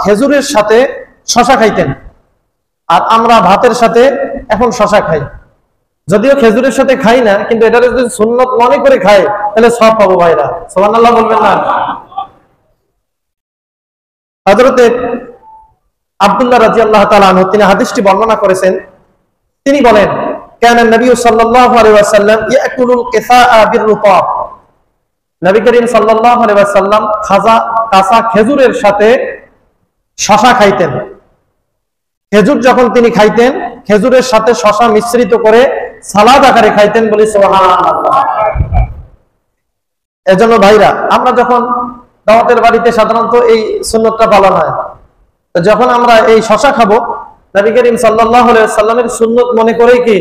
খেজুরের সাথে শশা খাইতেন, আর আমরা ভাতের সাথে এখন শশা খাই। যদিও খেজুরের সাথে খাই না, কিন্তু এটা যদি সুন্নত মনে করে খাই তাহলে সব পাবো ভাইরা, সুবহানাল্লাহ বলবেন না? হযরতে আব্দুল্লাহ রাদিয়াল্লাহু তাআলা আনহু তিনি হাদিসটি বর্ণনা করেছেন। তিনি বলেন, কানা নবী সাল্লাল্লাহু আলাইহি ওয়াসাল্লাম ইয়াকুলুল কিসাআ বিররুতাব। নবী করিম সাল্লাল্লাহু আলাইহি ওয়াসাল্লাম কাঁচা খেজুরের সাথে শশা খাইতেন। খেজুর যখন তিনি খাইতেন, খেজুরের সাথে শশা মিশ্রিত করে সালাদ আকারে খাইতেন, বলি সুবহানাল্লাহ। এজন্য ভাইরা, আমরা যখন দাওয়াতের বাড়িতে সাধারণত এই সুন্নতটা পালন হয়, যখন আমরা এই শশা খাবো, নবী করিম সাল্লাল্লাহু আলাইহি ওয়াসাল্লামের সুন্নত মনে করেই কি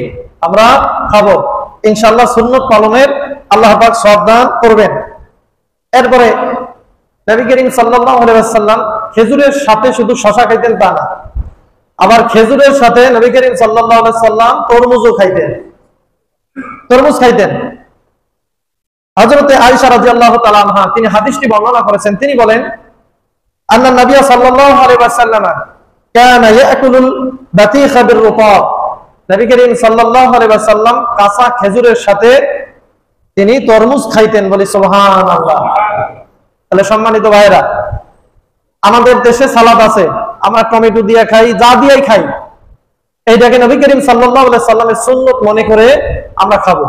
আমরা খাবো। ইনশাআল্লাহ সুন্নত পালনের আল্লাহ পাক সওয়াব দান করবেন। এরপরে নবী করিম সাল্লাল্লাহু আলাইহি ওয়াসাল্লাম খেজুরের সাথে শুধু শশা খাইতেন তা না, আবার খেজুরের সাথে নবী করিম সাল্লাল্লাহু আলাইহি ওয়াসাল্লাম তরমুজও খাইতেন, তরমুজ খাইতেন। হযরতে আয়েশা রাদিয়াল্লাহু তাআলা আনহা তিনি হাদিসটি বর্ণনা করেছেন। তিনি বলেন, আন্না নবী সাল্লাল্লাহু আলাইহি ওয়াসাল্লাম কানা ইয়াকুলুল বাতিখা বিররুতাব। নবী করিম সাল্লাল্লাহু আলাইহি ওয়াসাল্লাম কাঁচা খেজুরের সাথে তিনি তরমুজ খাইতেন, বলি সুবহানাল্লাহ। তাহলে সম্মানিত ভাইরা, আমাদের দেশে সালাদ আছে, আমরা টমেটো দিয়ে খাই, যা দিয়েই খাই, এইটাকে নবী করিম সাল্লাল্লাহু আলাইহি ওয়াসাল্লামের সুন্নত মনে করে আমরা খাবো।